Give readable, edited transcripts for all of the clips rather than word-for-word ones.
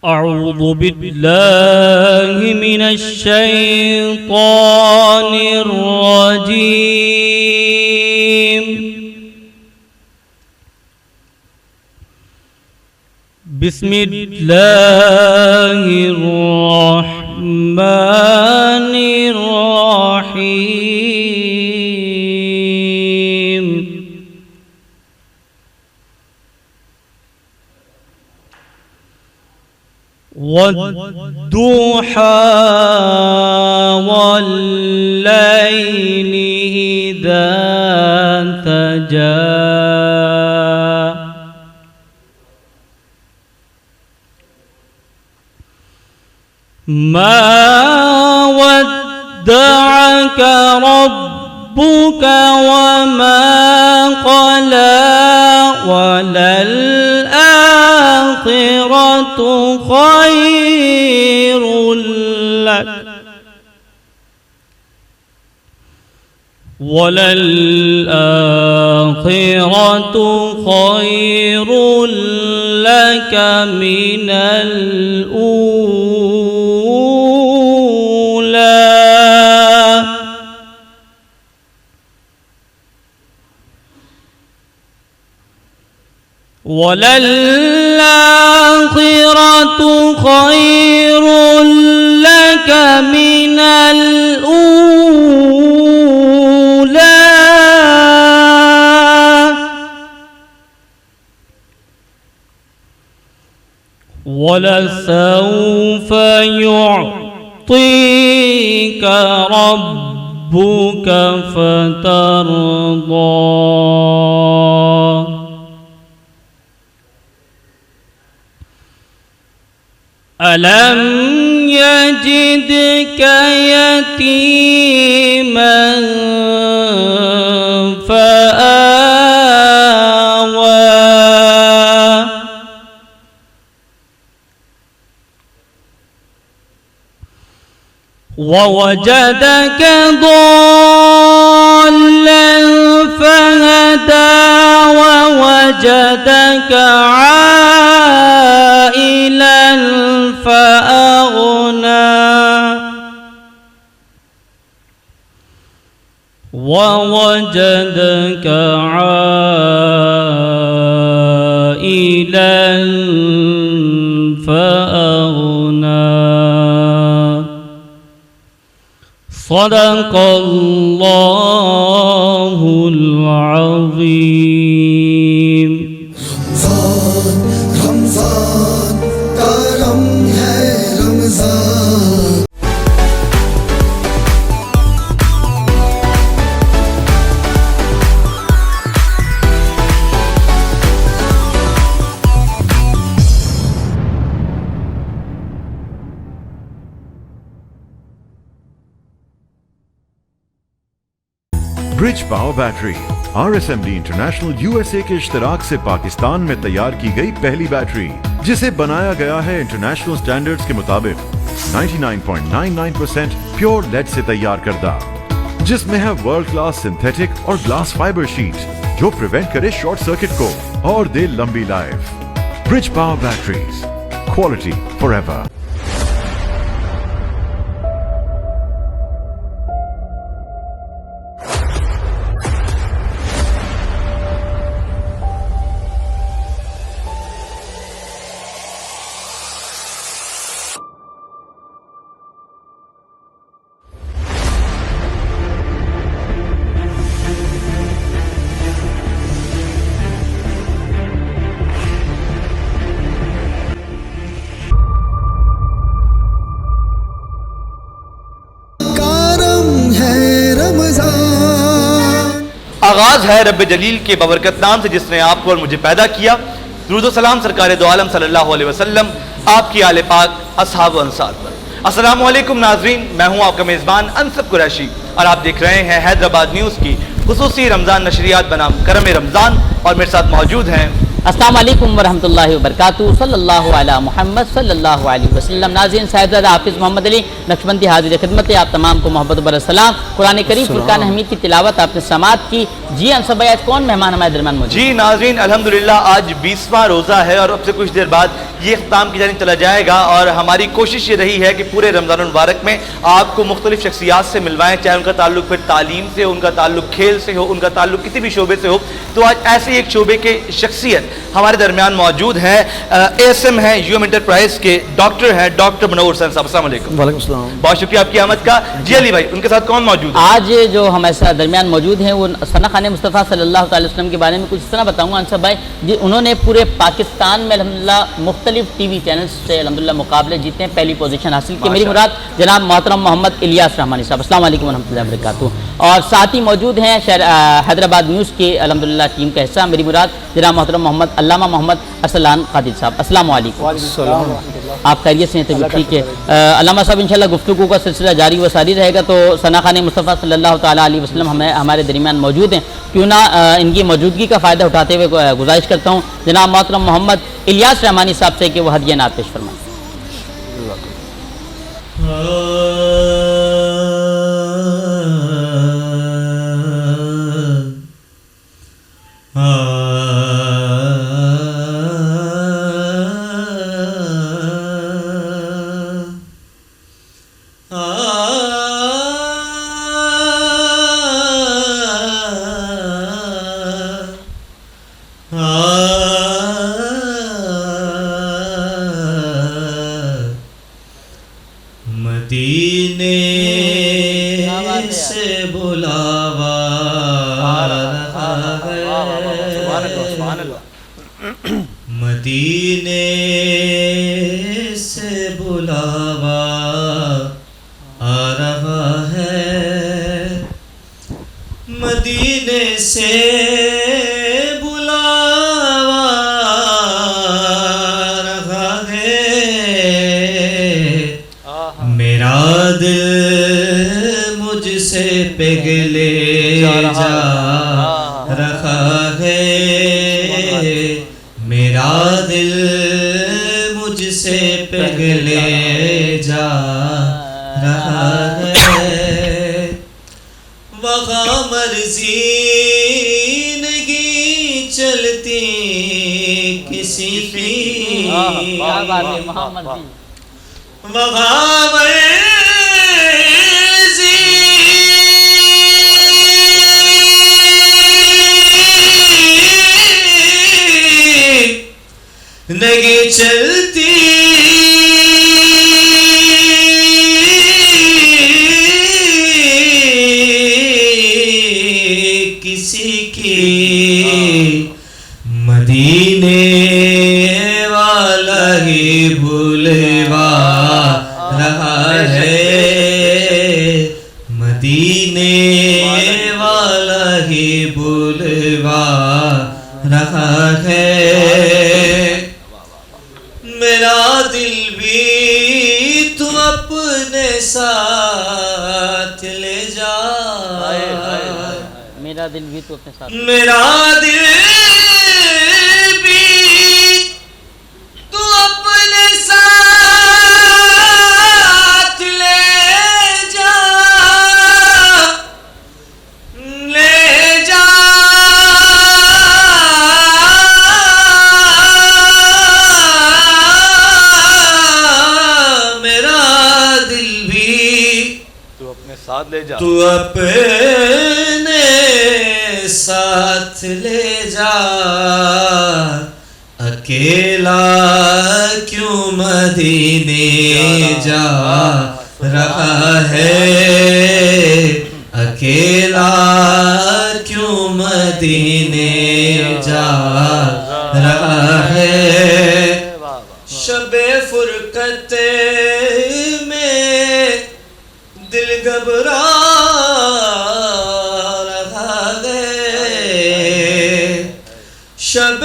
أعوذ بالله من الشيطان الرجيم. بسم الله الرحمن الرحيم. والضحى والليل إذا سجى ما ودعك ربك وما قلى وللآخرة خير لك من الأولى. وللآخرة خير لك من الأولى. ولسوف يعطيك ربك فترضى. ألم يجدك يتيما فآوى ووجدك ضالا فهدى ووجدك عائلا فأغنى ووجدك عائلا فأغنى. صدق الله العظيم. رمضان کرم ہے رمضان. برج power battery RSMD international USA کے اشتراک سے پاکستان میں تیار کی گئی پہلی بیٹری، جسے بنایا گیا ہے انٹرنیشنل سٹینڈرڈز کے مطابق 99.99% پیور لیڈ سے تیار کردہ، جس میں ہے ورلڈ کلاس سنتھیٹک اور گلاس فائبر شیٹ جو پریونٹ کرے شارٹ سرکٹ کو اور دے لمبی life. Bridge power batteries, quality for ever. آغاز ہے رب جلیل کے ببرکت نام سے جس نے آپ کو اور مجھے پیدا کیا. درود و سلام سرکار دو عالم صلی اللہ علیہ وسلم، آپ کی آل پاک، اصحاب و انصار پر. السلام علیکم ناظرین، میں ہوں آپ کا میزبان انصب قریشی اور آپ دیکھ رہے ہیں حیدرآباد نیوز کی خصوصی رمضان نشریات بنام کرم رمضان. اور میرے ساتھ موجود ہیں السلام علیکم ورحمۃ اللہ وبرکاتہ، صلی اللہ علی محمد صلی اللہ علیہ وسلم۔ ناظرین، صاحبزادہ حافظ محمد علی نقشبندی حاضر خدمت ہے، آپ تمام کو محبت و برسلام۔ قرآن کریم فرقان حمید کی تلاوت آپ نے سماعت کی۔ جی انصر بھائی، آج کون مہمان ہمارے درمیان موجود؟ جی ناظرین، الحمدللہ آج 20واں روزہ ہے اور اب سے کچھ دیر بعد یہ اختتام کی جانب چلا جائے گا، اور ہماری کوشش یہ رہی ہے کہ پورے رمضان المبارک میں آپ کو مختلف شخصیات سے ملوائیں، چاہے ان کا تعلق پھر تعلیم سے ہو، ان کا تعلق کھیل سے ہو، ان کا تعلق کسی بھی شعبے سے ہو۔ تو آج ایسے ایک شعبے کے شخصیت ہمارے درمیان موجود ہیں، ASM ہیں UM انٹرپرائز کے ڈاکٹر ہیں، ڈاکٹر منور حسین صاحب۔ السلام علیکم۔ وعلیکم السلام۔ بہت شکریہ آپ کی آمد کا۔ جی علی بھائی، ان کے ساتھ کون موجود ہے؟ آج جو ہمارے درمیان موجود ہیں وہ ثنا خان مصطفیٰ صلی اللہ تعالی وسلم کے بارے میں کچھ اس طرح بتاؤں گا انصر بھائی جی۔ انہوں نے پورے پاکستان میں الحمدللہ مختلف ٹی وی چینلز سے الحمدللہ مقابلے جیتے ہیں، پہلی پوزیشن حاصل کی۔ میری مراد جناب محترم محمد الیاس رحمانی صاحب۔ السلام علیکم ورحمۃ اللہ وبرکاتہ۔ اور ساتھ ہی موجود ہیں حیدرآباد نیوز کی الحمدللہ ٹیم کا حصہ، میری مراد جناب محترم محمد علامہ محمد ارسلان قادر صاحب۔ السلام علیکم۔ آپ خیریت سے ہیں؟ طبیعت ٹھیک ہے؟ علامہ صاحب انشاءاللہ گفتگو کا سلسلہ جاری و ساری رہے گا، تو ثنا خان مصطفیٰ صلی اللہ تعالیٰ علیہ وسلم ہمارے درمیان موجود ہیں، کیوں نہ ان کی موجودگی کا فائدہ اٹھاتے ہوئے گزارش کرتا ہوں جناب محترم محمد الیاس رحمانی صاحب سے کہ وہ ہدیہ نعت پیش فرمائیں۔ مدینے سے بلاوا مدینے سے بلاوا آ رہا ہے، مدینے سے بلاوا آ رہا ہے، میرا دل مجھ سے پگھلے جا رہا ہے، میرا دل مجھ سے پگھلے جا رہا ہے، وہاں مرضی نہیں چلتی کسی کی، محمد جی وہاں مرضی نہیں چلتی کسی کی، مدینے والا ہی بھولوا رہا ہے، مدینے والا ہی بھولوا رہا ہے، میرا دل بھی تو اپنے ساتھ لے جا، میرا دل بھی تو اپنے ساتھ، میرا دل بھی تو اپنے ساتھ لے جا، لے جا، میرا دل بھی تو اپنے ساتھ لے جا، تو اپنے ساتھ لے جا، اکیلا کیوں مدینے جا رہا ہے، اکیلا کیوں مدینے جا رہا ہے، شب فرقت میں دل گھبرا رہا ہے، شب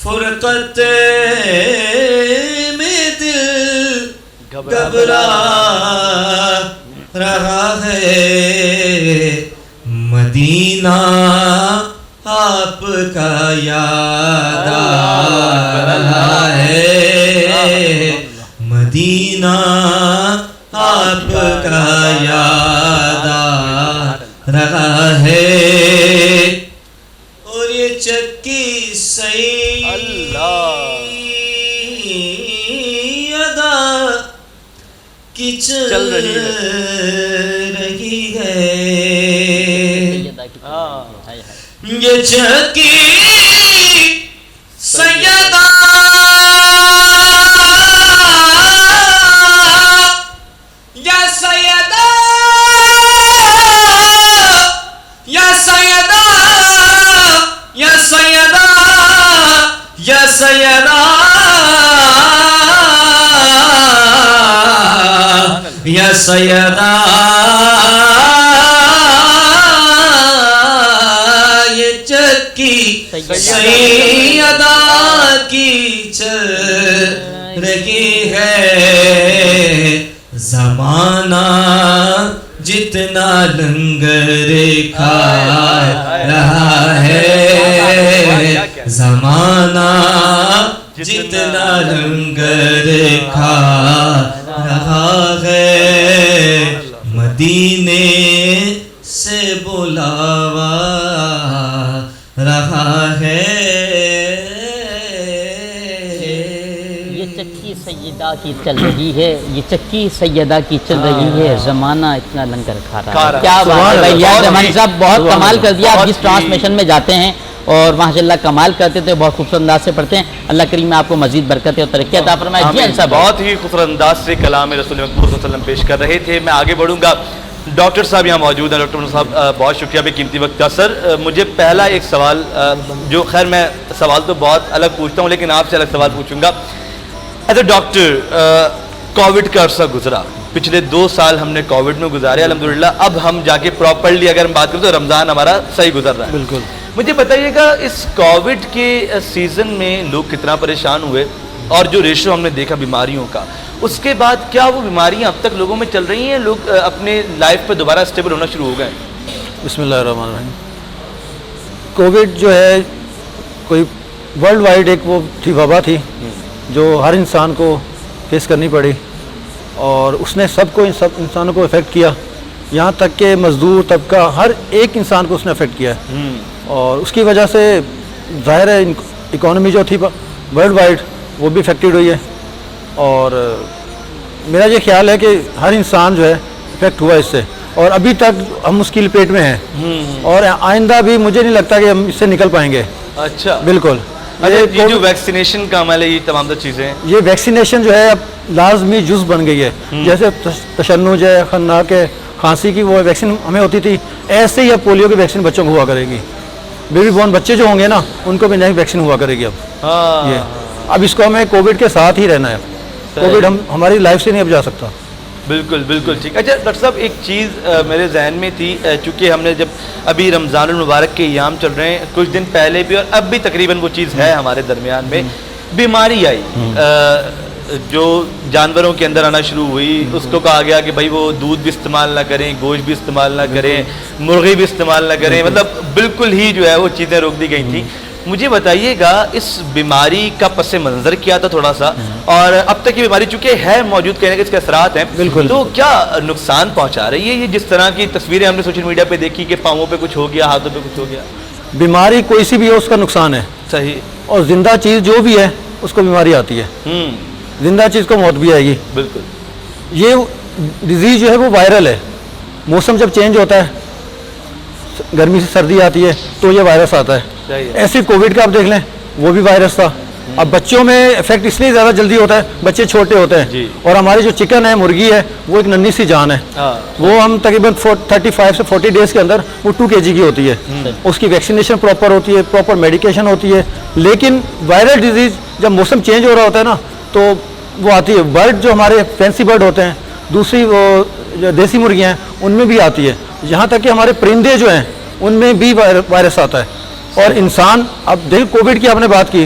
فرقت میں دل گھبرا رہا ہے، مدینہ آپ آپ کا یاد آ رہا ہے مدینہ آپ کا یاد آ رہا ہے اور یہ چکی سیدہ کی چل رہی ہے یہ چکی سیدہ یا سیدہ یا سیدہ یا سیدہ یا سیدہ یا سیدہ یہ چکی سیدہ کی چل رہی ہے زمانہ جتنا لنگر کھا رہا ہے زمانہ جتنا لنگر کھا رہا ہے مدینے سے بلاوا رہا ہے یہ چکی سیدہ کی چل رہی ہے یہ چکی سیدہ کی چل رہی ہے زمانہ اتنا لنگر کھا رہا ہے کیا بات ہے بھائی یار رحمانی صاحب بہت کمال کر دیا آپ جس ٹرانسمیشن میں جاتے ہیں اور ماشاء اللہ کمال کرتے تھے بہت خوبصورت انداز سے پڑھتے ہیں اللہ کریم میں آپ کو مزید برکت اور ترقی عطا فرمائے جی صاحب بہت ہی خوبصورت انداز سے کلام رسول مقبول صلی اللہ علیہ وسلم پیش کر رہے تھے میں آگے بڑھوں گا ڈاکٹر صاحب یہاں موجود ہیں ڈاکٹر صاحب بہت شکریہ بے قیمتی وقت کا سر مجھے پہلا ایک سوال جو خیر میں سوال تو بہت الگ پوچھتا ہوں لیکن آپ سے الگ سوال پوچھوں گا ایز اے ڈاکٹر کووڈ کا عرصہ گزرا پچھلے 2 سال ہم نے کووڈ میں گزارے الحمدللہ اب ہم جا کے پراپرلی اگر ہم بات کریں تو رمضان ہمارا صحیح گزر رہا ہے بالکل مجھے بتائیے گا اس کووڈ کے سیزن میں لوگ کتنا پریشان ہوئے اور جو ریشو ہم نے دیکھا بیماریوں کا اس کے بعد کیا وہ بیماریاں اب تک لوگوں میں چل رہی ہیں لوگ اپنے لائف پہ دوبارہ اسٹیبل ہونا شروع ہو گئے بسم اللہ الرحمن الرحیم کووڈ جو ہے کوئی ورلڈ وائڈ ایک وہ تھی وبا تھی جو ہر انسان کو فیس کرنی پڑی اور اس نے سب انسانوں کو افیکٹ کیا یہاں تک کہ مزدور طبقہ ہر ایک انسان کو اس نے افیکٹ کیا ہے اور اس کی وجہ سے ظاہر ہے اکانومی جو تھی ورلڈ وائڈ وہ بھی افیکٹڈ ہوئی ہے اور میرا یہ خیال ہے کہ ہر انسان جو ہے افیکٹ ہوا اس سے اور ابھی تک ہم اس کی لپیٹ میں ہیں اور آئندہ بھی مجھے نہیں لگتا کہ ہم اس سے نکل پائیں گے اچھا بالکل یہ جو ویکسینیشن کا عمل ہے یہ تمام تر چیزیں یہ ویکسینیشن جو ہے اب لازمی جز بن گئی ہے جیسے تشنج ہے خناق ہے کھانسی کی وہ ویکسین ہمیں ہوتی تھی ایسے ہی اب پولیو کی ویکسین بچوں کو ہوا کرے گی بیبی بورن بچے جو ہوں گے نا ان کو بھی نئی ویکسین ہوا کرے گی اب اس کو ہمیں کووڈ کے ساتھ ہی رہنا ہے کووڈ ہماری لائف سے نہیں اب جا سکتا بالکل بالکل ٹھیک اچھا ڈاکٹر صاحب ایک چیز میرے ذہن میں تھی چونکہ ہم نے جب ابھی رمضان المبارک کے ایام چل رہے ہیں کچھ دن پہلے بھی اور اب بھی تقریباً وہ چیز ہے ہمارے درمیان میں بیماری آئی جو جانوروں کے اندر آنا شروع ہوئی اس کو کہا گیا کہ بھائی وہ دودھ بھی استعمال نہ کریں گوشت بھی استعمال نہ کریں مرغی بھی استعمال نہ کریں مطلب بالکل ہی جو ہے وہ چیزیں روک دی گئی تھیں مجھے بتائیے گا اس بیماری کا پس منظر کیا تھا تھوڑا سا اور اب تک یہ بیماری چونکہ ہے موجود کہنے کے اس کے اثرات ہیں بالکل تو کیا نقصان پہنچا رہی ہے یہ جس طرح کی تصویریں ہم نے سوشل میڈیا پہ دیکھی کہ پاؤں پہ کچھ ہو گیا ہاتھوں پہ کچھ ہو گیا بیماری کوئی سی بھی ہے اس کا نقصان ہے صحیح اور زندہ چیز جو بھی ہے اس کو بیماری آتی ہے زندہ چیز کو موت بھی آئے گی بالکل یہ ڈیزیز جو ہے وہ وائرل ہے موسم جب چینج ہوتا ہے گرمی سے سردی آتی ہے تو یہ وائرس آتا ہے ایسے کووڈ کا آپ دیکھ لیں وہ بھی وائرس تھا اب بچوں میں افیکٹ اس لیے زیادہ جلدی ہوتا ہے بچے چھوٹے ہوتے ہیں اور ہماری جو چکن ہے مرغی ہے وہ ایک ننھی سی جان ہے وہ ہم تقریباً 35 سے 40 ڈیز کے اندر وہ 2 kg کی ہوتی ہے اس کی ویکسینیشن پراپر ہوتی ہے پراپر میڈیکیشن ہوتی ہے لیکن وائرل ڈیزیز جب موسم چینج ہو رہا ہوتا ہے نا تو وہ آتی ہے برڈ جو ہمارے فینسی برڈ ہوتے ہیں دوسری وہ جو دیسی مرغیاں ہیں ان میں بھی آتی ہے یہاں تک کہ ہمارے پرندے جو ہیں ان میں بھی وائرس آتا ہے اور انسان اب دیکھ کووڈ کی آپ نے بات کی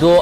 2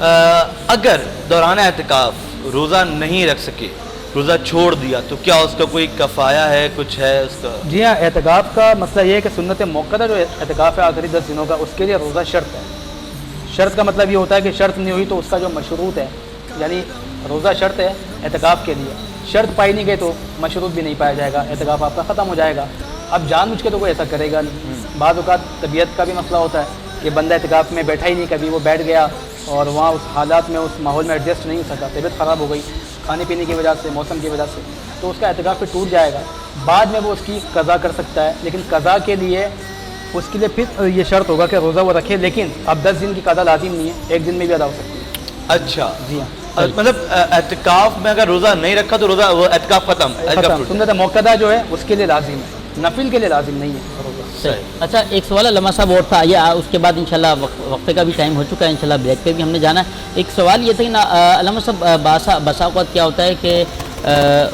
اگر دوران اعتکاف روزہ نہیں رکھ سکے, روزہ چھوڑ دیا, تو کیا اس کا کوئی کفایہ ہے, کچھ ہے اس کا؟ جی ہاں, اعتکاف کا مسئلہ یہ ہے کہ سنت موقدہ جو اعتکاف ہے آخری 10 دنوں کا, اس کے لیے روزہ شرط ہے. شرط کا مطلب یہ ہوتا ہے کہ شرط نہیں ہوئی تو اس کا جو مشروط ہے, یعنی روزہ شرط ہے اعتکاف کے لیے, شرط پائی نہیں گئی تو مشروط بھی نہیں پایا جائے گا, اعتکاف آپ کا ختم ہو جائے گا. اب جان بوجھ کے تو کوئی ایسا کرے گا نہیں. بعض اوقات طبیعت کا بھی مسئلہ ہوتا ہے کہ بندہ اعتکاف میں بیٹھا ہی نہیں, کبھی وہ بیٹھ گیا اور وہاں اس حالات میں, اس ماحول میں ایڈجسٹ نہیں ہو سکا, طبیعت خراب ہو گئی کھانے پینے کی وجہ سے, موسم کی وجہ سے, تو اس کا اعتکاف پھر ٹوٹ جائے گا. بعد میں وہ اس کی قضا کر سکتا ہے, لیکن قضا کے لیے اس کے لیے پھر یہ شرط ہوگا کہ روزہ وہ رکھے, لیکن اب 10 دن کی قضا لازم نہیں ہے, 1 دن میں بھی ادا ہو سکتی ہے. اچھا, جی ہاں, مطلب اعتکاف میں اگر روزہ نہیں رکھا تو روزہ وہ اعتکاف ختم. سنت موقدہ جو ہے اس کے لیے لازم ہے, نفل کے لیے لازم نہیں ہے روزہ. اچھا, ایک سوال علامہ صاحب اور تھا, یہ اس کے بعد انشاءاللہ وقفے کا بھی ٹائم ہو چکا ہے, انشاءاللہ بریک پہ بھی ہم نے جانا ہے. ایک سوال یہ تھا کہ علامہ صاحب بسا اوقات کیا ہوتا ہے کہ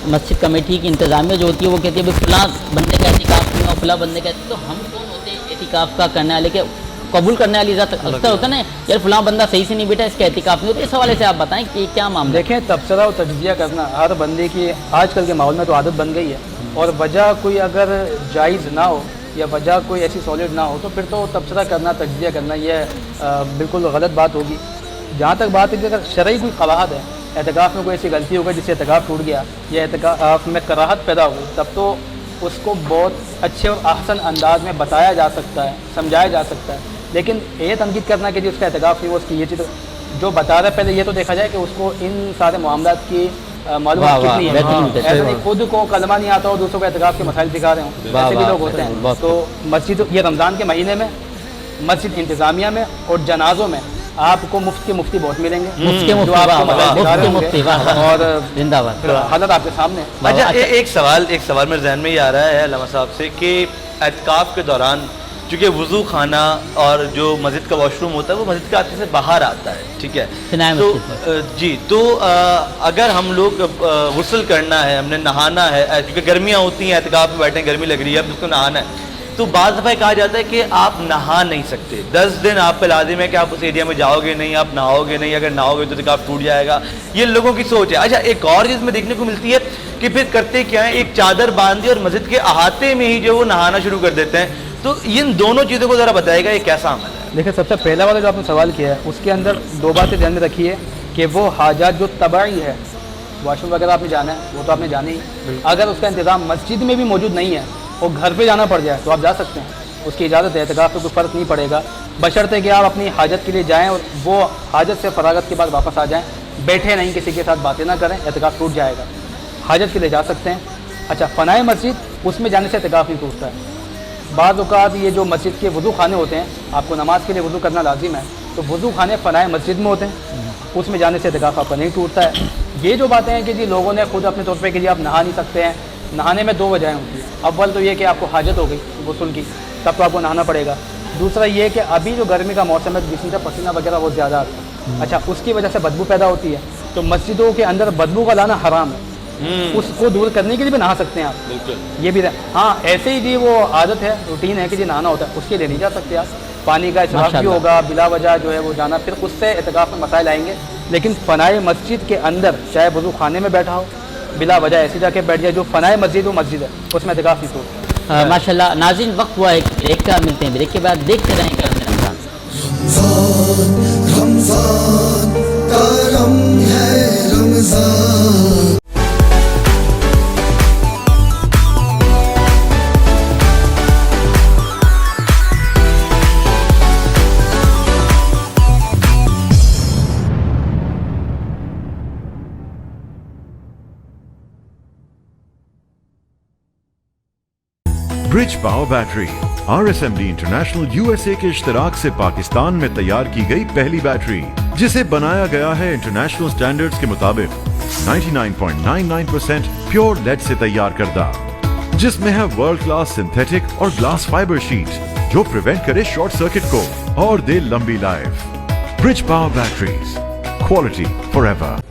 مسجد کمیٹی کی انتظامیہ جو ہوتی ہے وہ کہتی ہے فلاں بندے کا اعتکاف نہیں ہو, فلاں بندے کا, تو ہم کون ہوتے ہیں اعتکاف کا کرنے والے کے قبول کرنے والی ذات؟ اکثر ہوتا ہے نا یار فلاں بندہ صحیح سے نہیں بیٹھا, اس کا اعتکاف نہیں ہوتا. اس حوالے سے آپ بتائیں کہ کیا معاملہ؟ دیکھیں, تبصرہ و تجزیہ کرنا ہر بندے کی آج کل کے ماحول میں تو عادت بن گئی ہے, اور وجہ کوئی اگر جائز نہ ہو یا وجہ کوئی ایسی سالڈ نہ ہو تو پھر تو تبصرہ کرنا, تجزیہ کرنا یہ بالکل غلط بات ہوگی. جہاں تک بات ہے کہ اگر شرعی کوئی قواعد ہے, اعتکاف میں کوئی ایسی غلطی ہو گئی جس سے اعتکاف ٹوٹ گیا یا اعتکاف میں کراہت پیدا ہو گئی, تب تو اس کو بہت اچھے اور احسن انداز میں بتایا جا سکتا ہے, سمجھایا جا سکتا ہے. لیکن یہ تنقید کرنا کہ جی اس کا اعتکاف نہیں, وہ اس کی یہ چیز جو بتا رہا ہے, پہلے یہ تو دیکھا جائے کہ اس کو ان سارے معاملات کی معلومات کتنی ہے. ایسا نہیں خود کو کلمہ نہیں آتا اور دوسروں کو اعتکاف کے مسائل سکھا رہے ہوں, ایسے بھی لوگ ہوتے ہیں. تو مسجد یہ رمضان کے مہینے میں مسجد انتظامیہ میں اور جنازوں میں آپ کو مفت کے مفتی بہت ملیں گے, جو آپ کو مسائل سکھا رہے ہوں گے, اور حالت آپ کے سامنے. اچھا, ایک سوال میرے ذہن میں یہ آ رہا ہے علامہ صاحب سے کہ اعتکاف کے دوران چونکہ وضو خانہ اور جو مسجد کا واش روم ہوتا ہے وہ مسجد کے آتے سے باہر آتا ہے, ٹھیک ہے, تو جی, تو اگر ہم لوگ غسل کرنا ہے, ہم نے نہانا ہے, کیونکہ گرمیاں ہوتی ہیں, اعتکاف میں بیٹھے ہیں, گرمی لگ رہی ہے, اب اس کو نہانا ہے, تو بعض دفعہ کہا جاتا ہے کہ آپ نہا نہیں سکتے, 10 دن آپ پہ لازم ہے کہ آپ اس ایریا میں جاؤ گے نہیں, آپ نہاؤ گے نہیں, اگر نہاؤ گے تو اعتکاف ٹوٹ جائے گا. یہ لوگوں کی سوچ ہے. اچھا, ایک اور چیز میں دیکھنے کو ملتی ہے کہ پھر کرتے کیا ہیں, ایک چادر باندھی اور مسجد کے احاطے میں ہی جو وہ نہانا شروع کر دیتے ہیں. تو ان دونوں چیزوں کو ذرا بتائے گا یہ کیسا عمل ہے؟ دیکھیں, سب سے پہلا والا جو آپ نے سوال کیا ہے اس کے اندر 2 باتیں دھیان میں رکھیے کہ وہ حاجات جو طبعی ہے, واش روم وغیرہ آپ نے جانا ہے وہ تو آپ نے جانا ہی, اگر اس کا انتظام مسجد میں بھی موجود نہیں ہے اور گھر پہ جانا پڑ جائے تو آپ جا سکتے ہیں, اس کی اجازت ہے, اعتکاف پہ کوئی فرق نہیں پڑے گا, بشرطے کہ آپ اپنی حاجت کے لیے جائیں اور وہ حاجت سے فراغت کے بعد واپس آ جائیں, بیٹھے نہیں, کسی کے ساتھ باتیں نہ کریں, اعتکاف ٹوٹ جائے گا. حاجت کے لیے جا سکتے ہیں. اچھا, فنائے مسجد اس میں جانے سے اعتکاف نہیں ٹوٹتا ہے. بعض اوقات یہ جو مسجد کے وضو خانے ہوتے ہیں, آپ کو نماز کے لیے وضو کرنا لازم ہے, تو وضو خانے فنائے مسجد میں ہوتے ہیں, اس میں جانے سے اعتکاف آپ کا نہیں ٹوٹتا ہے. یہ جو باتیں ہیں کہ جی لوگوں نے خود اپنے طور پہ کہ جی آپ نہا نہیں سکتے ہیں, نہانے میں 2 وجہیں ہوتی ہیں. اول تو یہ کہ آپ کو حاجت ہو گئی غسل کی, تب تو آپ کو نہانا پڑے گا. دوسرا یہ کہ ابھی جو گرمی کا موسم ہے جس میں پسینہ وغیرہ بہت زیادہ آتا ہے, اچھا, اس کی وجہ سے بدبو پیدا ہوتی ہے, تو مسجدوں کے اندر بدبو کا لانا حرام ہے. اس کو دور کرنے کے لیے بھی نہا سکتے ہیں آپ, بالکل, یہ بھی ہاں, ایسے ہی جی وہ عادت ہے, روٹین ہے کہ جی نہانا ہوتا ہے, اس کے لیے نہیں جا سکتے آپ. پانی کا اسراف بھی ہوگا بلا وجہ جو ہے وہ جانا, پھر اس سے اعتکاف میں مسائل آئیں گے. لیکن فنائے مسجد کے اندر چاہے وضو خانے میں بیٹھا ہو, بلا وجہ ایسے جا کے بیٹھ جائے, جو فنائے مسجد وہ مسجد ہے, اس میں اعتکاف نہیں ہوتا. ماشاء اللہ. ناظرین, وقت ہوا ایک بریک کا, ملتے ہیں بریک کے بعد, دیکھتے رہیں گے رمضان. رمضان کرم ہے رمضان. برج power battery RSMD international USA کے اشتراک سے پاکستان میں تیار کی گئی پہلی بیٹری, جسے بنایا گیا ہے انٹرنیشنل سٹینڈرڈز کے مطابق 99.99% پیور لیڈ سے تیار کردہ, جس میں ہے ورلڈ کلاس سنتھیٹک اور گلاس فائبر شیٹ جو پریونٹ کرے شارٹ سرکٹ کو اور دے لمبی life. Bridge power batteries, quality for ever.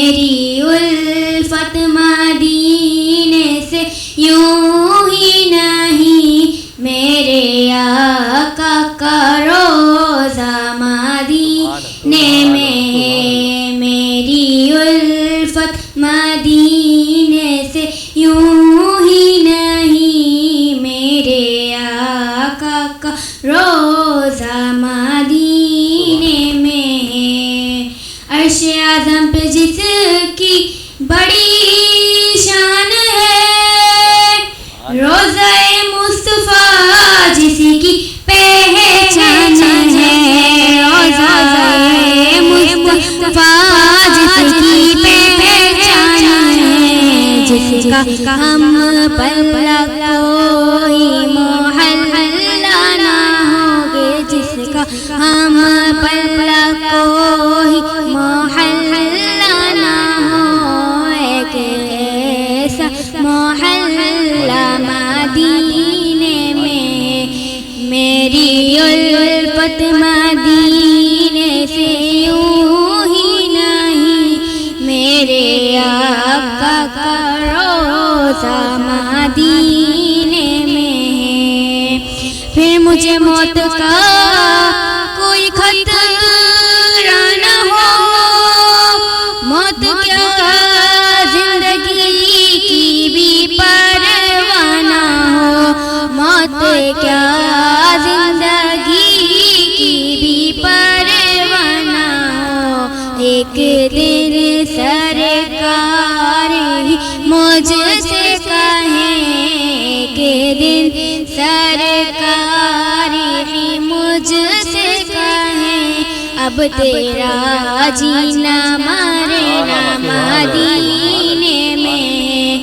میری الفت مدینے سے یوں ہی نہیں، میرے آقا کا روزہ مدینے میں ہے، میری الفت مدینے سے یوں ہی نہیں، میرے آقا کا روزہ مدینے میں ہے۔ عرش اعظم پہ جس کی بڑی شان ہے، روزہ مصطفیٰ جس کی پہچان ہے، روزہ مصطفیٰ جس کی پہچان ہے، جس کا ہم پلہ کوئی محلہ نہ ہوگے، جس کا ہم پلہ کوئی محلہ نہ ہو، ایک ایسا محلہ مدینے میں، میری الفت مدینے سے یوں ہی نہیں، میرے آقا کا روزہ مدینے میں ہے۔ پھر مجھے موت کا کوئی خطرہ نہ ہو، موت کیا زندگی کی بھی پرواہ نہ ہو، موت کیا زندگی کی بھی پرواہ نہ ہو، ایک دن سرکار ہی مجھ سے کہیں، ایک دن سرکار ہی مجھ سے کہیں، اب تیرا جینا مرنا مدینے میں،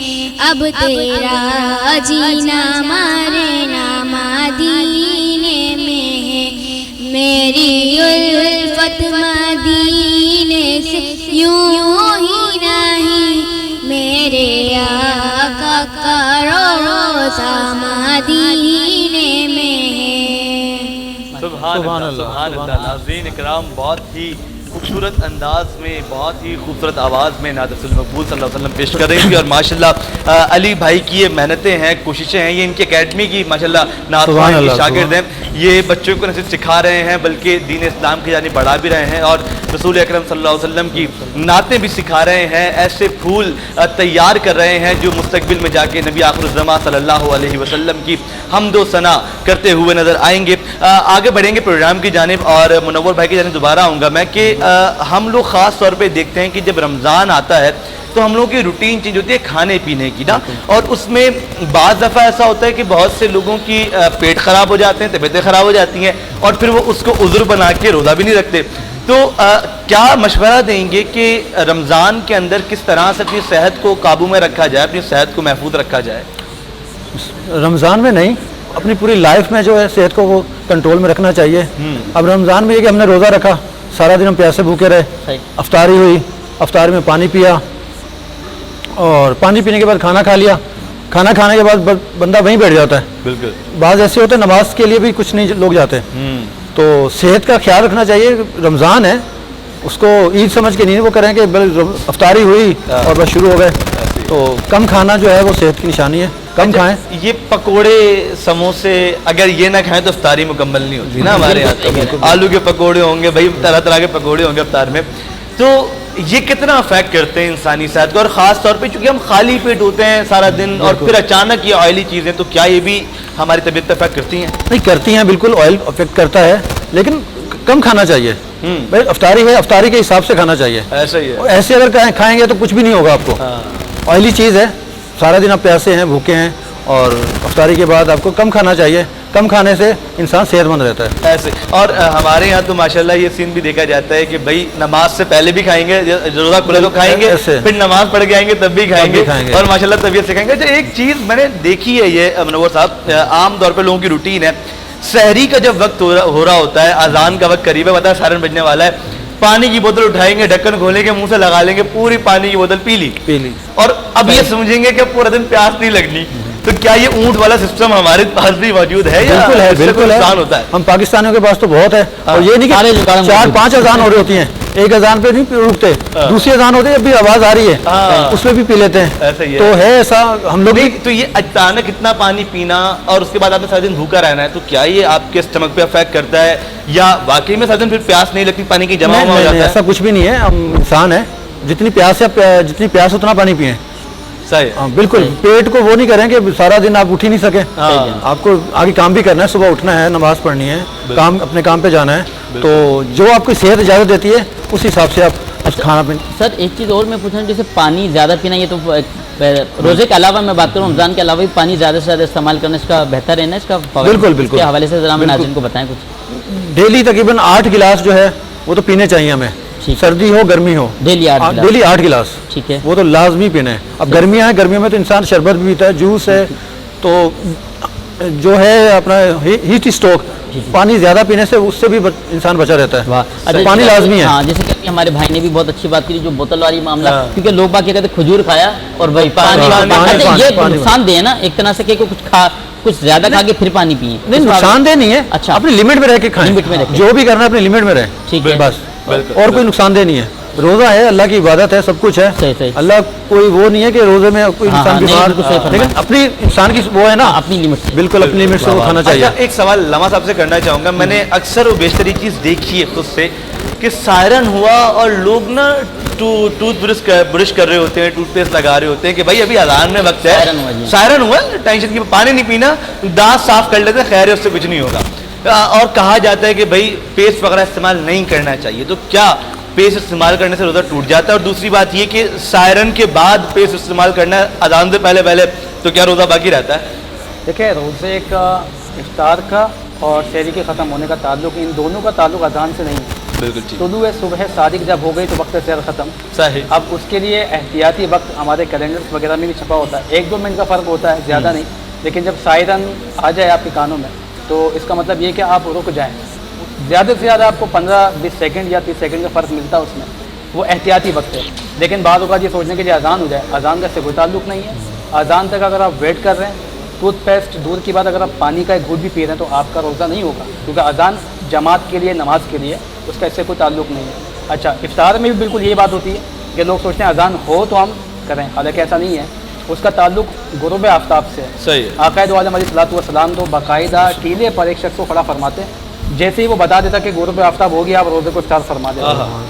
اب تیرا جینا مرنا مدینے میں، میری الفت مدینے سے یوں ہی نہیں، میرے آقا کا روزہ مدینے میں ہے۔ سبحان اللہ، سبحان اللہ۔ ناظرین اکرام، بہت ہی خوبصورت انداز میں، بہت ہی خوبصورت آواز میں نعت رسول مقبول صلی اللہ علیہ وسلم پیش کر رہی تھی، اور ماشاءاللہ علی بھائی کی یہ محنتیں ہیں، کوششیں ہیں، یہ ان کی اکیڈمی کی ماشاءاللہ نعت خوان کی شاگرد ہیں، یہ بچوں کو نہ صرف سکھا رہے ہیں بلکہ دین اسلام کی جانب بڑھا بھی رہے ہیں، اور رسول اکرم صلی اللہ علیہ وسلم کی نعتیں بھی سکھا رہے ہیں، ایسے پھول تیار کر رہے ہیں جو مستقبل میں جا کے نبی آخر الزماں صلی اللہ علیہ وسلم کی حمد و ثنا کرتے ہوئے نظر آئیں گے۔ آگے بڑھیں گے پروگرام کی جانب، اور منور بھائی کی جانب دوبارہ آؤں گا میں کہ ہم لوگ خاص طور پہ دیکھتے ہیں کہ جب رمضان آتا ہے تو ہم لوگوں کی روٹین چینج ہوتی ہے کھانے پینے کی نا، اور اس میں بعض دفعہ ایسا ہوتا ہے کہ بہت سے لوگوں کی پیٹ خراب ہو جاتے ہیں، طبیعتیں خراب ہو جاتی ہیں، اور پھر وہ اس کو عذر بنا کے روزہ بھی نہیں رکھتے۔ تو کیا مشورہ دیں گے کہ رمضان کے اندر کس طرح سے اپنی صحت کو قابو میں رکھا جائے، اپنی صحت کو محفوظ رکھا جائے؟ رمضان میں نہیں، اپنی پوری لائف میں جو ہے صحت کو وہ کنٹرول میں رکھنا چاہیے۔ اب رمضان میں یہ کہ ہم نے روزہ رکھا، سارا دن ہم پیاسے بھوکے رہے، افطاری ہوئی، افطاری میں پانی پیا، اور پانی پینے کے بعد کھانا کھا لیا، کھانا کھانے کے بعد بندہ وہیں بیٹھ جاتا ہے۔ بالکل، بعض ایسے ہوتے ہیں نماز کے لیے بھی کچھ نہیں لوگ جاتے، تو صحت کا خیال رکھنا چاہیے۔ رمضان ہے، اس کو عید سمجھ کے نہیں وہ کریں کہ افطاری ہوئی اور بس شروع ہو گئے، تو کم کھانا جو ہے وہ صحت کی نشانی ہے، کم کھائیں۔ یہ پکوڑے سموسے اگر یہ نہ کھائیں تو افطاری مکمل نہیں ہوتی نا ہمارے یہاں، آلو کے پکوڑے ہوں گے بھائی، طرح طرح کے پکوڑے ہوں گے افطار میں، تو یہ کتنا افیکٹ کرتے ہیں انسانی صحت کو، اور خاص طور پہ چونکہ ہم خالی پیٹ ہوتے ہیں سارا دن اور پھر اچانک یہ آئلی چیزیں، تو کیا یہ بھی ہماری طبیعت پہ افیکٹ کرتی ہیں؟ نہیں کرتی ہیں، بالکل آئل افیکٹ کرتا ہے، لیکن کم کھانا چاہیے۔ بھائی افطاری ہے، افطاری کے حساب سے کھانا چاہیے، ایسا ہی ہے۔ ایسے اگر کھائیں گے تو کچھ بھی نہیں ہوگا آپ کو، آئلی چیز ہے، سارا دن آپ پیاسے ہیں، بھوکے ہیں، اور افطاری کے بعد آپ کو کم کھانا چاہیے۔ کم کھانے سے انسان صحت مند رہتا ہے ایسے۔ اور ہمارے یہاں تو ماشاءاللہ یہ سین بھی دیکھا جاتا ہے کہ بھائی نماز سے پہلے بھی کھائیں گے، روزہ کھلے تو کھائیں گے، پھر نماز پڑھ کے آئیں گے تب بھی کھائیں گے، اور ماشاءاللہ طبیعت سے کھائیں گے۔ ایک چیز میں نے دیکھی ہے، یہ منور صاحب عام طور پہ لوگوں کی روٹین ہے، سحری کا جب وقت ہو رہا ہوتا ہے، اذان کا وقت قریب ہے، پتہ ہے سارن بجنے والا ہے، پانی کی بوتل اٹھائیں گے، ڈھکن کھولیں گے، منہ سے لگا لیں گے، پوری پانی کی بوتل پی لی، اور اب یہ سمجھیں گے کہ پورا دن پیاس نہیں لگنی۔ تو کیا یہ اونٹ والا سسٹم ہمارے پاس بھی موجود ہے؟ بالکل ہے، بالکل ہے، ہوتا ہے؟ ہم پاکستانیوں کے پاس تو بہت ہے، اور یہ نہیں کہ 4-5 اذان ہو رہی ہوتی ہیں، ایک اذان پہ نہیں رکتے, دوسری اذان ہوتی ہے جب بھی آواز آ رہی ہے اس میں بھی پی لیتے ہیں. ایسا ہی ہے. تو ہے ایسا ہم لوگ. تو یہ اچانک اتنا پانی پینا اور اس کے بعد آپ نے سارے دن بھوکا رہنا ہے, تو کیا یہ آپ کے اسٹمک پہ افیکٹ کرتا ہے یا واقعی میں سارے دن پھر پیاس نہیں لگتی, پانی کی جمع ہو جاتا ہے؟ ایسا کچھ بھی نہیں ہے, ہم انسان ہیں, جتنی پیاس ہے جتنی پیاس اتنا پانی پئیں. صحیح, بالکل. پیٹ کو وہ نہیں کریں کہ سارا دن آپ اٹھ ہی نہیں سکیں. آپ کو آگے کام بھی کرنا ہے, صبح اٹھنا ہے, نماز پڑھنی ہے, کام اپنے کام پہ جانا ہے. تو جو آپ کی صحت اجازت دیتی ہے اس حساب سے آپ کھانا پینا. سر ایک چیز اور میں پوچھنا, جیسے پانی زیادہ پینا, یہ تو روزے کے علاوہ میں بات کروں, رمضان کے علاوہ بھی پانی زیادہ سے زیادہ استعمال کرنا اس کا بہتر ہے نا, اس کا بالکل کے حوالے سے ذرا ناظرین کو بتائیں کچھ. ڈیلی تقریباً 8 گلاس جو ہے وہ تو پینے چاہیے ہمیں, سردی ہو گرمی ہو, ڈیلی 8 گلاس. ٹھیک ہے, وہ تو لازمی پینا ہے. اب گرمیاں ہیں, گرمیوں میں تو انسان شربت بھی پیتا ہے, جوس ہے, تو جو ہے اپنا ہیٹ اسٹوک, پانی زیادہ پینے سے اس سے بھی انسان بچا رہتا ہے. پانی لازمی ہے. ہاں, جیسے کہ ہمارے بھائی نے بھی بہت اچھی بات کی جو بوتل والی معاملہ, کیونکہ لوگ باقی کہتے ہیں کھجور کھایا اور وہی پانی, یہ نقصان دہ ہے نا ایک طرح سے, کہ کچھ زیادہ کھا کے پھر پانی پیئیں. نہیں, نقصان دہ نہیں ہے. اچھا, اپنی لمٹ میں رہ کے کھائیں, جو بھی کرنا ہے اپنی لمٹ میں رہیں. ٹھیک ہے, بس, اور کوئی نقصان دہ نہیں ہے. روزہ ہے, اللہ کی عبادت ہے, سب کچھ ہے. اللہ کوئی وہ نہیں ہے کہ روزے میں کوئی انسان بیمار, لیکن اپنی انسان کی وہ ہے نا اپنی لمٹ سے, بالکل اپنی لمٹ سے وہ کھانا چاہیے. ایک سوال لما صاحب سے کرنا چاہوں گا, میں نے اکثر و بیشتر یہ چیز دیکھی ہے خود سے کہ سائرن ہوا اور لوگ نا ٹوتھ برش کر رہے ہوتے ہیں, ٹوتھ پیسٹ لگا رہے ہوتے ہیں کہ بھائی ابھی اذان میں وقت ہے, سائرن ہوا, ٹینشن کی پانی نہیں پینا, دانت صاف کر لیتے, خیر ہے اس سے کچھ نہیں ہوگا. اور کہا جاتا ہے کہ بھائی پیسٹ وغیرہ استعمال نہیں کرنا چاہیے, تو کیا پیسٹ استعمال کرنے سے روزہ ٹوٹ جاتا ہے؟ اور دوسری بات یہ کہ سائرن کے بعد پیسٹ استعمال کرنا اذان سے پہلے تو کیا روزہ باقی رہتا ہے؟ دیکھیں, روزے کا افطار کا اور سحری کے ختم ہونے کا تعلق, ان دونوں کا تعلق اذان سے نہیں ہے. بالکل ٹھیک. طلوع صبح صادق جب ہو گئی تو وقت سحر ختم. صحیح. اب اس کے لیے احتیاطی وقت ہمارے کیلنڈر وغیرہ میں بھی چھپا ہوتا ہے, 1-2 منٹ کا فرق ہوتا ہے, زیادہ نہیں. لیکن جب سائرن آ جائے آپ کے کانوں میں تو اس کا مطلب یہ کہ آپ رک جائیں. زیادہ سے زیادہ آپ کو 15-20 سیکنڈ یا 30 سیکنڈ کا فرق ملتا ہے اس میں, وہ احتیاطی وقت ہے. لیکن بعض اوقات یہ سوچنے کے لیے اذان ہو جائے, اذان کا اس سے کوئی تعلق نہیں ہے. اذان تک اگر آپ ویٹ کر رہے ہیں, ٹوتھ پیسٹ دور کی بات, اگر آپ پانی کا ایک گھونٹ بھی پی رہے ہیں تو آپ کا روزہ نہیں ہوگا, کیونکہ اذان جماعت کے لیے, نماز کے لیے, اس کا اس سے کوئی تعلق نہیں ہے. اچھا, افطار میں بھی بالکل یہی بات ہوتی ہے کہ لوگ سوچتے ہیں اذان ہو تو ہم کریں, حالانکہ ایسا نہیں ہے. اس کا تعلق غروب آفتاب سے ہے. صحیح. آقا دو عالم علیہ الصلوۃ والسلام تو باقاعدہ ٹیلے پر ایک شخص کو کھڑا فرماتے ہیں, جیسے ہی وہ بتا دیتا کہ غروب آفتاب ہو گیا, آپ روزے کو افطار فرما دیں.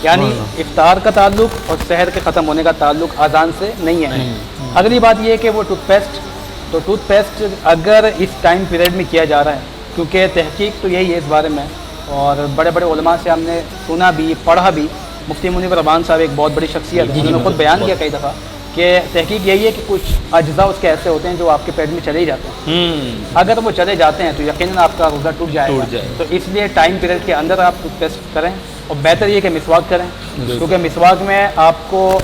یعنی افطار کا تعلق اور سحر کے ختم ہونے کا تعلق اذان سے نہیں ہے. اگلی بات یہ ہے کہ وہ ٹوتھ پیسٹ اگر اس ٹائم پیریڈ میں کیا جا رہا ہے, کیونکہ تحقیق تو یہی ہے اس بارے میں, اور بڑے بڑے علماء سے ہم نے سنا بھی, پڑھا بھی. مفتی منیر رحمان صاحب ایک بہت بڑی شخصیت ہے, انہوں نے خود بیان کیا کئی دفعہ کہ تحقیق یہی ہے کہ کچھ اجزاء اس کے ایسے ہوتے ہیں جو آپ کے پیٹ میں چلے ہی جاتے ہیں. اگر وہ چلے جاتے ہیں تو یقیناً آپ کا روزہ ٹوٹ جائے گا. تو اس لیے ٹائم پیریڈ کے اندر آپ ٹوتھ پیسٹ کریں, اور بہتر یہ کہ مسواک کریں, کیونکہ مسواک میں آپ کو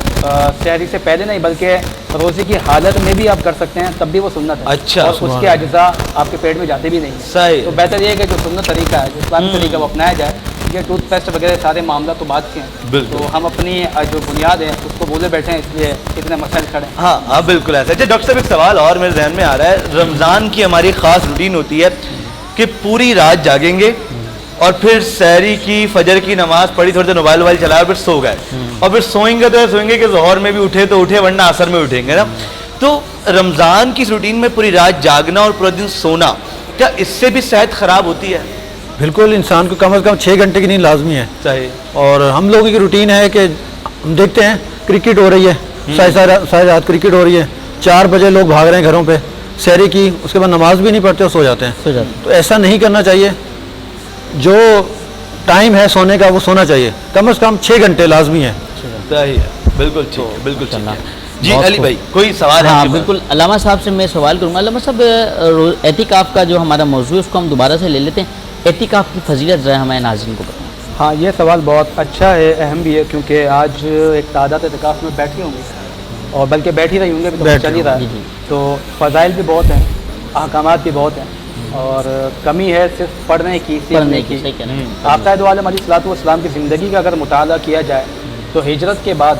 سحری سے پہلے نہیں بلکہ روزے کی حالت میں بھی آپ کر سکتے ہیں, تب بھی وہ سنت ہے. اچھا. اور اس کے اجزاء آپ کے پیٹ میں جاتے بھی نہیں. صحیح. تو بہتر یہ ہے کہ جو سنت طریقہ ہے, جو اسلامی طریقہ, وہ اپنایا جائے. یہ ٹوتھ پیسٹ وغیرہ سارے معاملات تو بات کے ہیں, تو ہم اپنی جو بنیاد ہے اس کو بولے بیٹھے ہیں, اس لیے اتنے مسائل کھڑے ہیں. ہاں بالکل ایسا. اچھا ڈاکٹر صاحب, ایک سوال اور میرے ذہن میں آ رہا ہے. رمضان کی ہماری خاص روٹین ہوتی ہے کہ پوری رات جاگیں گے اور پھر سحری کی, فجر کی نماز پڑھی, تھوڑے دیر موبائل چلایا اور پھر سو گئے, اور پھر سوئیں گے کہ ظہر میں بھی اٹھے تو اٹھے, ورنہ عصر میں اٹھیں گے نا. تو رمضان کی روٹین میں پوری رات جاگنا اور پورا دن سونا, کیا اس سے بھی صحت خراب ہوتی ہے؟ بالکل, انسان کو کم از کم 6 گھنٹے کی نیند لازمی ہے. صحیح. اور ہم لوگوں کی روٹین ہے کہ ہم دیکھتے ہیں کرکٹ ہو رہی ہے, ساری رات کرکٹ ہو رہی ہے, 4 بجے لوگ بھاگ رہے ہیں گھروں پہ, سحری کی, اس کے بعد نماز بھی نہیں پڑھتے اور سو جاتے ہیں. تو ایسا نہیں کرنا چاہیے. جو ٹائم ہے سونے کا وہ سونا چاہیے, کم از کم 6 گھنٹے لازمی ہے. صحیح ہے, بالکل ٹھیک ہے, بالکل ٹھیک ہے. جی علی بھائی, کوئی سوال ہے؟ ہاں بالکل, علامہ صاحب سے میں سوال کروں گا. علامہ صاحب, اعتکاف کا جو ہمارا موضوع ہے اس کو ہم دوبارہ سے لے لیتے ہیں. اعتکاف کی فضیلت ذرا ہمارے ناظرین کو بتائیں. ہاں, یہ سوال بہت اچھا ہے, اہم بھی ہے, کیونکہ آج ایک تعداد اعتکاف میں بیٹھی ہوں گی, اور بلکہ بیٹھی رہی ہوں گے, بھی تو چل ہی رہا ہے. تو فضائل بھی بہت ہیں, احکامات بھی بہت ہیں, اور کمی ہے صرف پڑھنے کی, سیکھنے کی. آقا دو عالم علیہ الصلوۃ والسلام کی زندگی کا اگر مطالعہ کیا جائے تو ہجرت کے بعد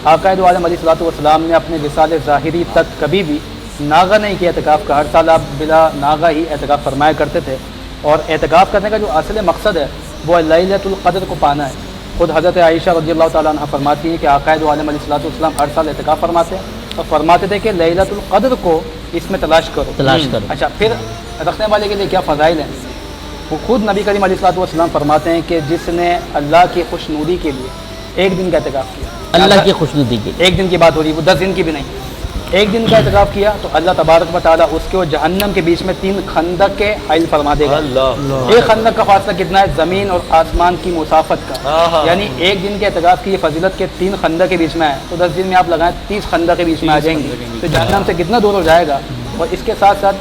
آقا دو عالم علیہ الصلوۃ والسلام نے اپنے وصال ظاہری تک کبھی بھی ناغہ نہیں کیا اعتکاف کا. ہر سال آپ بلا ناغہ ہی اعتکاف فرمایا کرتے تھے, اور اعتکاف کرنے کا جو اصل مقصد ہے وہ لیلۃ القدر کو پانا ہے. خود حضرت عائشہ رضی اللہ تعالیٰ عنہ فرماتی ہیں کہ آقا دو عالم علیہ السلام ہر سال اعتکاف فرماتے ہیں اور فرماتے تھے کہ لیلۃ القدر کو اس میں تلاش کرو. اچھا پھر رکھنے والے کے لیے کیا فضائل ہیں؟ وہ خود نبی کریم علیہ السلام فرماتے ہیں کہ جس نے اللہ کی خوشنودی کے لیے ایک دن کا اعتکاف کیا, اللہ کی خوشنودی کے لیے, ایک دن کی بات ہو رہی ہے, وہ 10 دن کی بھی نہیں, ایک دن کا اعتکاف کیا تو اللہ تبارک و تعالیٰ اس کے اور جہنم کے بیچ میں 3 خندق کے حائل فرما دے گا. ایک خندق کا فاصلہ کتنا ہے؟ زمین اور آسمان کی مسافت کا. یعنی ایک دن کے اعتکاف کی یہ فضیلت کے 3 خندق کے بیچ میں ہے, تو 10 دن میں آپ لگائیں 30 خندق کے بیچ میں آ جائیں گے, تو جہنم سے کتنا دور ہو جائے گا. اور اس کے ساتھ ساتھ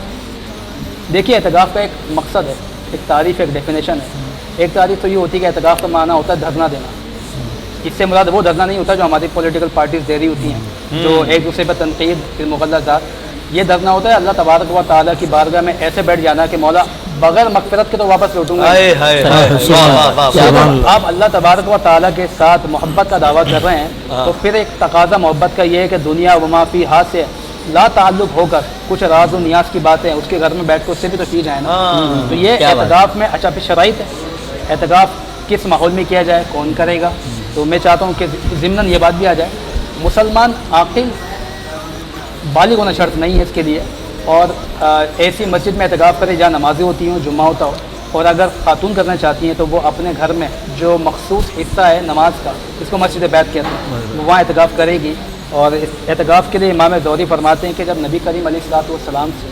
دیکھیے اعتکاف کا ایک مقصد ہے, ایک تعریف, ایک ڈیفینیشن ہے. ایک تعریف تو یہ ہوتی ہے کہ اعتکاف کا معنی ہوتا ہے دھرنا دینا. اس سے مراد وہ دھرنا نہیں ہوتا جو ہماری پولیٹیکل پارٹیز دے رہی ہوتی ہیں, جو ایک دوسرے پہ تنقید, پھر مغلظات. یہ دھرنا ہوتا ہے اللہ تبارک و تعالیٰ کی بارگاہ میں ایسے بیٹھ جانا کہ مولا بغیر مغفرت کے تو واپس لوٹوں گا. آپ اللہ تبارک و تعالیٰ کے ساتھ محبت کا دعویٰ کر رہے ہیں, تو پھر ایک تقاضا محبت کا یہ ہے کہ دنیا و ما فی ہاتھ سے لا تعلق ہو کر کچھ راز و نیاز کی باتیں اس کے گھر میں بیٹھ کر اس سے بھی تو کی جائیں نا. تو یہ اعتکاف میں اچھا پھر شرائط ہے, اعتکاف کس ماحول میں کیا جائے, کون کرے گا. تو میں چاہتا ہوں کہ ضمناً یہ بات بھی آ جائے, مسلمان عاقل بالغ ہونا شرط نہیں ہے اس کے لیے, اور ایسی مسجد میں اعتکاف کرے جہاں نمازیں ہوتی ہوں, جمعہ ہوتا ہو. اور اگر خاتون کرنا چاہتی ہیں تو وہ اپنے گھر میں جو مخصوص حصہ ہے نماز کا, اس کو مسجد بیت کہتے ہیں, وہ وہاں اعتکاف کرے گی. اور اس اعتکاف کے لیے امام زہری فرماتے ہیں کہ جب نبی کریم علیہ السلام سے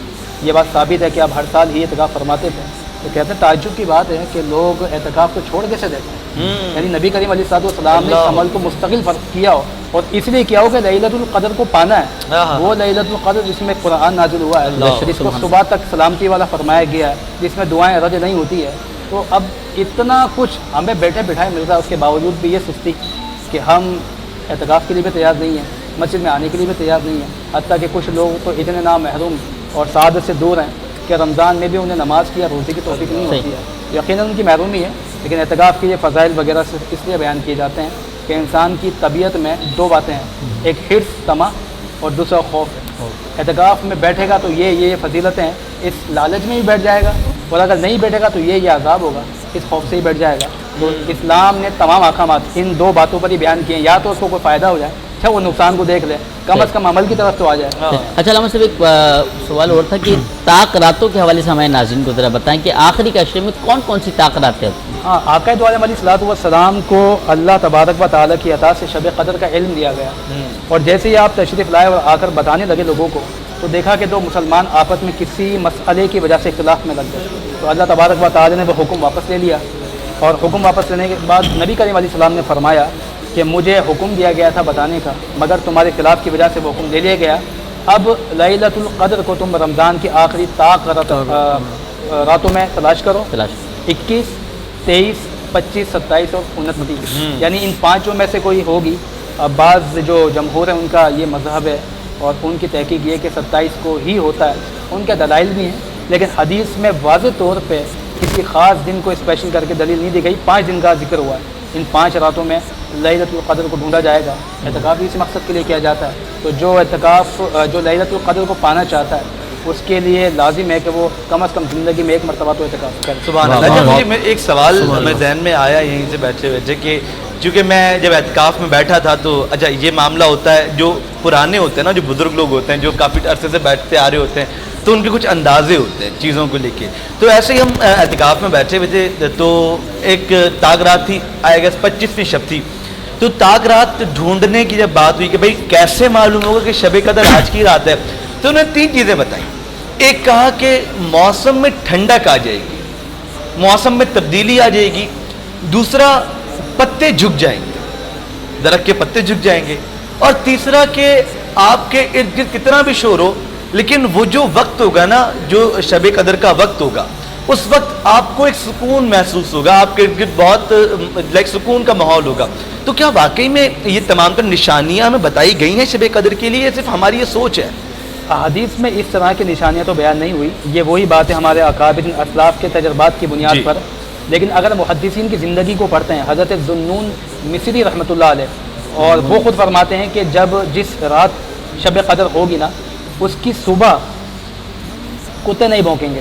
یہ بات ثابت ہے کہ آپ ہر سال ہی اعتکاف فرماتے تھے, تو کہتے ہیں تعجب کی بات ہے کہ لوگ اعتکاف کو چھوڑ کیسے دیتے ہیں. یعنی نبی کریم علیہ السلام نے اس عمل کو مستقل کیا ہو, اور اس لیے کیا ہو کہ لیلۃ القدر کو پانا ہے. وہ لیلۃ القدر جس میں قرآن نازل ہوا ہے, جس کو صبح تک سلامتی والا فرمایا گیا ہے, جس میں دعائیں رد نہیں ہوتی ہے. تو اب اتنا کچھ ہمیں بیٹھے بٹھائے مل رہا ہے, اس کے باوجود بھی یہ سستی کہ ہم اعتکاف کے لیے بھی تیار نہیں ہیں, مسجد میں آنے کے لیے بھی تیار نہیں ہیں. حتیٰ کہ کچھ لوگ تو اتنے نامحروم اور سعادت سے دور ہیں کہ رمضان میں بھی انہیں نماز کی یا روزے کی توفیق نہیں ہوتی ہے. یقیناً ان کی محرومی ہے, لیکن اعتکاف کے یہ فضائل وغیرہ سے اس لیے بیان کیے جاتے ہیں کہ انسان کی طبیعت میں 2 باتیں ہیں, ایک حرص طمع اور دوسرا خوف ہے. اعتکاف میں بیٹھے گا تو یہ فضیلتیں ہیں, اس لالچ میں بھی بیٹھ جائے گا, اور اگر نہیں بیٹھے گا تو یہ عذاب ہوگا, اس خوف سے ہی بیٹھ جائے گا. تو اسلام نے تمام احکامات ان 2 باتوں پر ہی بیان کیے ہیں, یا تو اس کو کوئی فائدہ ہو جائے, اچھا وہ نقصان کو دیکھ لے, کم از کم عمل کی طرف تو آ جائے. اچھا علامہ صاحب ایک سوال اور تھا کہ طاق راتوں کے حوالے سے ہمارے ناظرین کو ذرا بتائیں کہ آخری کے عشرے میں کون کون سی طاق راتیں ہوتی ہیں؟ ہاں, آقا دو عالم علیہ السلام کو اللہ تبارک و تعالیٰ کی عطا سے شب قدر کا علم دیا گیا, اور جیسے ہی آپ تشریف لائے اور آ کر بتانے لگے لوگوں کو, تو دیکھا کہ 2 مسلمان آپس میں کسی مسئلے کی وجہ سے اختلاف میں لگ گئے. تو اللہ تبارک و تعالیٰ نے وہ حکم واپس لے لیا, اور حکم واپس لینے کے بعد نبی کریم علیہ السلام نے فرمایا کہ مجھے حکم دیا گیا تھا بتانے کا, مگر تمہارے خلاف کی وجہ سے وہ حکم لے لیا گیا. اب لیلۃ القدر کو تم رمضان کی آخری طاق راتوں میں تلاش کرو. 21, 23, 25, 27 اور 29, یعنی ان 5 میں سے کوئی ہوگی. بعض جو جمہور ہیں ان کا یہ مذہب ہے, اور ان کی تحقیق یہ کہ 27 کو ہی ہوتا ہے. ان کے دلائل بھی ہیں, لیکن حدیث میں واضح طور پہ کسی خاص دن کو اسپیشل کر کے دلیل نہیں دی گئی. 5 دن کا ذکر ہوا ہے. ان 5 راتوں میں لیلۃ القدر کو ڈھونڈا جائے گا. اعتکاف اس مقصد کے لیے کیا جاتا ہے. تو جو لیلۃ القدر کو پانا چاہتا ہے اس کے لیے لازم ہے کہ وہ کم از کم زندگی میں 1 مرتبہ تو اعتکاف کرے. سبحان اللہ. مجھے ایک سوال میں ذہن میں آیا یہیں سے بیٹھے بیٹھے کہ چونکہ میں جب اعتکاف میں بیٹھا تھا تو اچھا یہ معاملہ ہوتا ہے, جو پرانے ہوتے ہیں نا, جو بزرگ لوگ ہوتے ہیں, جو کافی عرصے سے بیٹھتے آ رہے ہوتے ہیں, تو ان کے کچھ اندازے ہوتے ہیں چیزوں کو لے کے. تو ایسے ہی ہم اعتکاف میں بیٹھے ہوئے تھے, تو ایک طاق رات تھی, آئے گا 25ویں شب تھی. تو طاق رات ڈھونڈنے کی جب بات ہوئی کہ بھائی کیسے معلوم ہوگا کہ شب قدر آج کی رات ہے, تو انہوں نے 3 چیزیں بتائیں. ایک کہا کہ موسم میں ٹھنڈک آ جائے گی, موسم میں تبدیلی آ جائے گی. دوسرا پتے جھک جائیں گے, درخت کے پتے جھک جائیں گے. اور تیسرا کہ آپ کے ارد گرد کتنا بھی شور ہو, لیکن وہ جو وقت ہوگا نا, جو شب قدر کا وقت ہوگا, اس وقت آپ کو ایک سکون محسوس ہوگا, آپ کے ارد گرد بہت سکون کا ماحول ہوگا. تو کیا واقعی میں یہ تمام تر نشانیاں ہمیں بتائی گئی ہیں شب قدر کے لیے, صرف ہماری یہ سوچ ہے؟ حدیث میں اس طرح کی نشانیاں تو بیان نہیں ہوئی, یہ وہی بات ہے ہمارے اکابر اسلاف کے تجربات کی بنیاد پر. لیکن اگر محدثین کی زندگی کو پڑھتے ہیں, حضرت ذوالنون مصری رحمۃ اللہ علیہ, اور وہ خود فرماتے ہیں کہ جس رات شب قدر ہوگی نا, اس کی صبح کتے نہیں بھونکیں گے.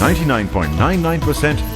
99.99%